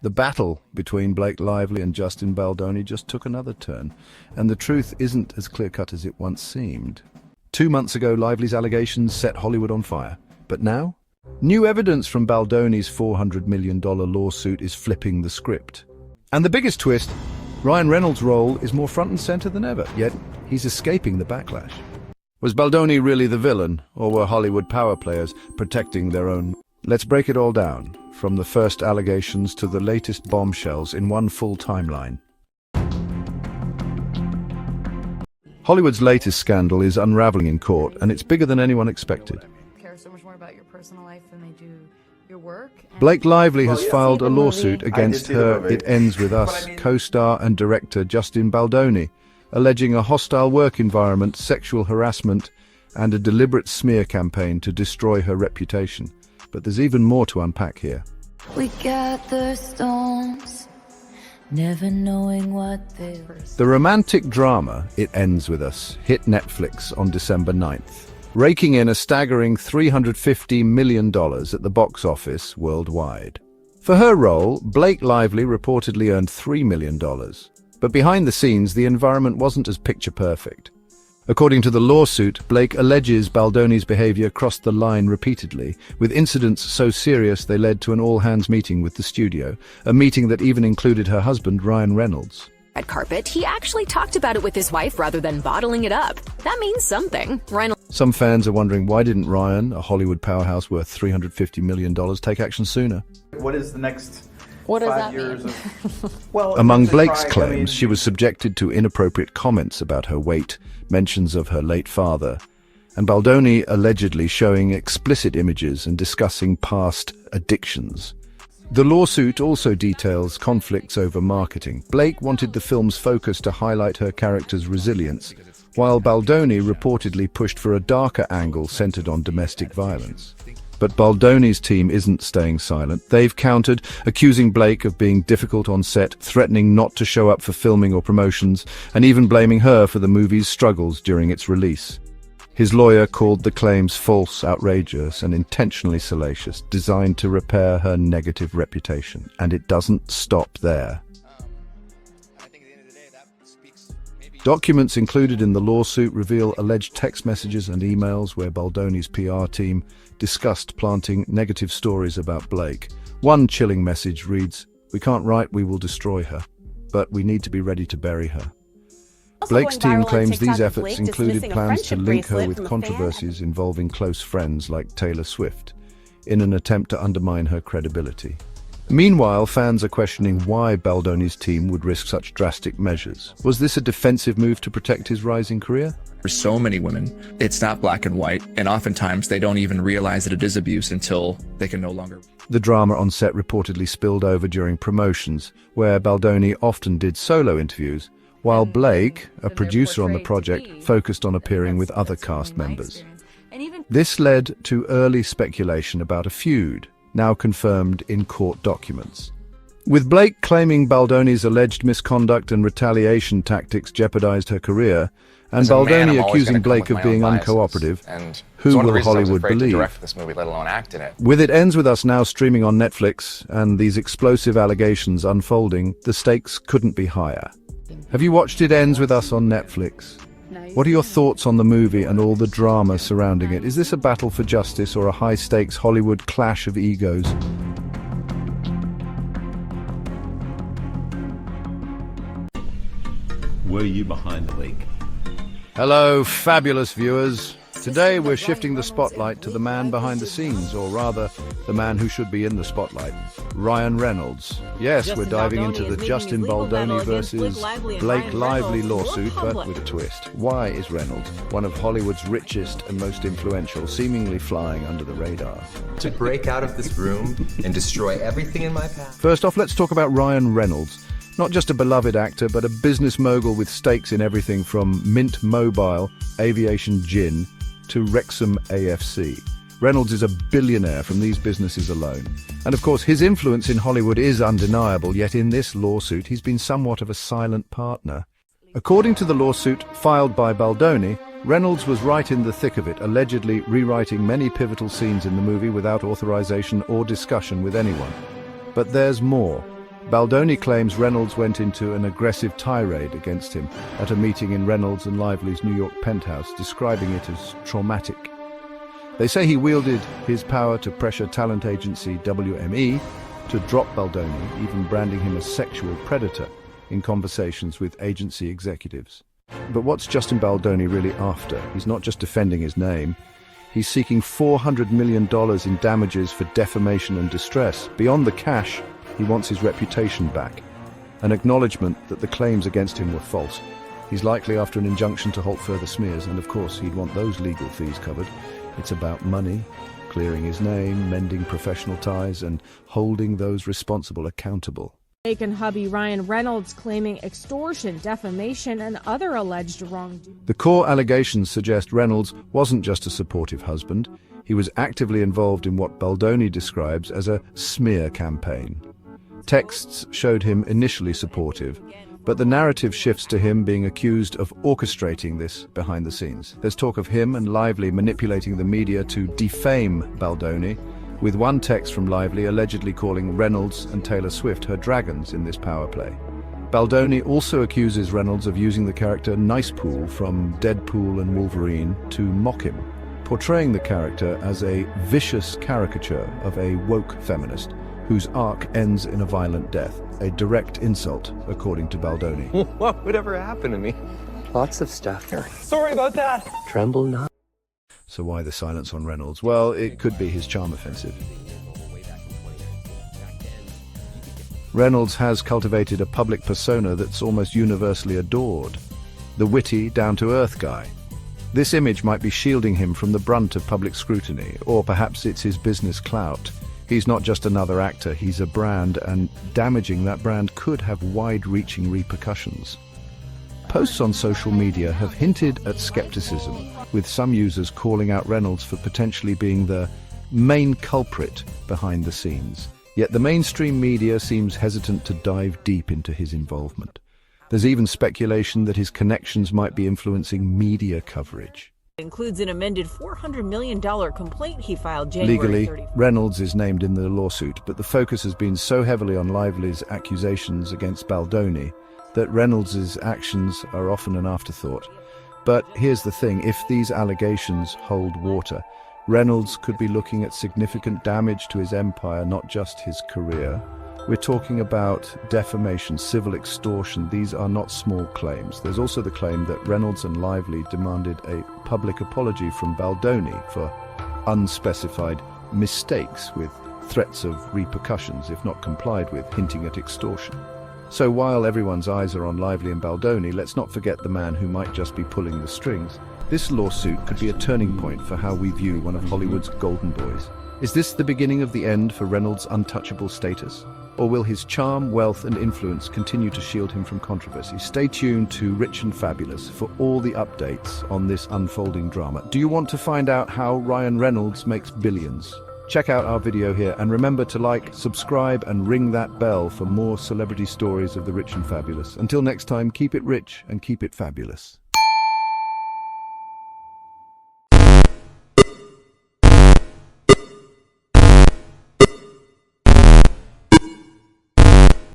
The battle between Blake Lively and Justin Baldoni just took another turn, and the truth isn't as clear-cut as it once seemed. 2 months ago, Lively's allegations set Hollywood on fire. But now, new evidence from Baldoni's $400 million lawsuit is flipping the script. And the biggest twist, Ryan Reynolds' role is more front and center than ever, yet he's escaping the backlash. Was Baldoni really the villain, or were Hollywood power players protecting their own? Let's break it all down, from the first allegations to the latest bombshells in one full timeline. Hollywood's latest scandal is unraveling in court, and it's bigger than anyone expected. Care so much more about your personal life than they do your work. Blake Lively has filed a lawsuit against her It Ends With Us co-star and director Justin Baldoni, alleging a hostile work environment, sexual harassment, and a deliberate smear campaign to destroy her reputation. But there's even more to unpack here. We gather stones, never knowing what they were. The romantic drama It Ends With Us hit Netflix on December 9th, raking in a staggering $350 million at the box office worldwide. For her role, Blake Lively reportedly earned $3 million. But behind the scenes, the environment wasn't as picture-perfect. According to the lawsuit, Blake alleges Baldoni's behavior crossed the line repeatedly, with incidents so serious they led to an all-hands meeting with the studio, a meeting that even included her husband, Ryan Reynolds. Red carpet, he actually talked about it with his wife rather than bottling it up. That means something. Some fans are wondering, why didn't Ryan, a Hollywood powerhouse worth $350 million, take action sooner? What is the next What does 5 that years mean? Well, Among it's a Blake's crime. claims, she was subjected to inappropriate comments about her weight, mentions of her late father, and Baldoni allegedly showing explicit images and discussing past addictions. The lawsuit also details conflicts over marketing. Blake wanted the film's focus to highlight her character's resilience, while Baldoni reportedly pushed for a darker angle centered on domestic violence. But Baldoni's team isn't staying silent. They've countered, accusing Blake of being difficult on set, threatening not to show up for filming or promotions, and even blaming her for the movie's struggles during its release. His lawyer called the claims false, outrageous, and intentionally salacious, designed to repair her negative reputation. And it doesn't stop there. Documents included in the lawsuit reveal alleged text messages and emails where Baldoni's PR team discussed planting negative stories about Blake. One chilling message reads, "We can't write, we will destroy her, but we need to be ready to bury her." Blake's team claims these efforts included plans to link her with controversies involving close friends like Taylor Swift, in an attempt to undermine her credibility. Meanwhile, fans are questioning why Baldoni's team would risk such drastic measures. Was this a defensive move to protect his rising career? For so many women, it's not black and white, and oftentimes they don't even realize that it is abuse until they can no longer. The drama on set reportedly spilled over during promotions, where Baldoni often did solo interviews, while Blake, a producer on the project, focused on appearing with other cast members. This led to early speculation about a feud, now confirmed in court documents. With Blake claiming Baldoni's alleged misconduct and retaliation tactics jeopardized her career, and Baldoni accusing Blake of being uncooperative, who will Hollywood believe? This movie, let alone act in it. With It Ends With Us now streaming on Netflix, and these explosive allegations unfolding, the stakes couldn't be higher. Have you watched It Ends With Us on Netflix? What are your thoughts on the movie and all the drama surrounding it? Is this a battle for justice or a high-stakes Hollywood clash of egos? Were you behind the leak? Hello, fabulous viewers. Today we're shifting the spotlight to the man behind the scenes, or rather, the man who should be in the spotlight, Ryan Reynolds. Yes, we're diving into the Justin Baldoni versus Blake Lively lawsuit, but with a twist. Why is Reynolds, one of Hollywood's richest and most influential, seemingly flying under the radar? To break out of this room and destroy everything in my path. First off, let's talk about Ryan Reynolds. Not just a beloved actor, but a business mogul with stakes in everything from Mint Mobile, Aviation Gin, to Wrexham AFC. Reynolds is a billionaire from these businesses alone. And of course, his influence in Hollywood is undeniable, yet in this lawsuit, he's been somewhat of a silent partner. According to the lawsuit filed by Baldoni, Reynolds was right in the thick of it, allegedly rewriting many pivotal scenes in the movie without authorization or discussion with anyone. But there's more. Baldoni claims Reynolds went into an aggressive tirade against him at a meeting in Reynolds and Lively's New York penthouse, describing it as traumatic. They say he wielded his power to pressure talent agency WME to drop Baldoni, even branding him a sexual predator in conversations with agency executives. But what's Justin Baldoni really after? He's not just defending his name. He's seeking $400 million in damages for defamation and distress. Beyond the cash, he wants his reputation back, an acknowledgement that the claims against him were false. He's likely after an injunction to halt further smears, and of course he'd want those legal fees covered. It's about money, clearing his name, mending professional ties, and holding those responsible accountable. Jake and hubby Ryan Reynolds claiming extortion, defamation, and other alleged wrongdoing. The core allegations suggest Reynolds wasn't just a supportive husband. He was actively involved in what Baldoni describes as a smear campaign. Texts showed him initially supportive, but the narrative shifts to him being accused of orchestrating this behind the scenes. There's talk of him and Lively manipulating the media to defame Baldoni, with one text from Lively allegedly calling Reynolds and Taylor Swift her dragons in this power play. Baldoni also accuses Reynolds of using the character Nicepool from Deadpool and Wolverine to mock him, portraying the character as a vicious caricature of a woke feminist whose arc ends in a violent death, a direct insult, according to Baldoni. What would ever happen to me? Lots of stuff. Sorry about that. Tremble not. So why the silence on Reynolds? Well, it could be his charm offensive. Reynolds has cultivated a public persona that's almost universally adored. The witty, down-to-earth guy. This image might be shielding him from the brunt of public scrutiny, or perhaps it's his business clout. He's not just another actor, he's a brand, and damaging that brand could have wide-reaching repercussions. Posts on social media have hinted at skepticism, with some users calling out Reynolds for potentially being the main culprit behind the scenes. Yet the mainstream media seems hesitant to dive deep into his involvement. There's even speculation that his connections might be influencing media coverage. Includes an amended $400 million complaint he filed January Legally, 31st. Reynolds is named in the lawsuit, but the focus has been so heavily on Lively's accusations against Baldoni that Reynolds' actions are often an afterthought. But here's the thing, if these allegations hold water, Reynolds could be looking at significant damage to his empire, not just his career. We're talking about defamation, civil extortion. These are not small claims. There's also the claim that Reynolds and Lively demanded a public apology from Baldoni for unspecified mistakes with threats of repercussions if not complied with, hinting at extortion. So while everyone's eyes are on Lively and Baldoni, let's not forget the man who might just be pulling the strings. This lawsuit could be a turning point for how we view one of Hollywood's golden boys. Is this the beginning of the end for Reynolds' untouchable status? Or will his charm, wealth, and influence continue to shield him from controversy? Stay tuned to Rich and Fabulous for all the updates on this unfolding drama. Do you want to find out how Ryan Reynolds makes billions? Check out our video here, and remember to like, subscribe, and ring that bell for more celebrity stories of the rich and fabulous. Until next time, keep it rich and keep it fabulous.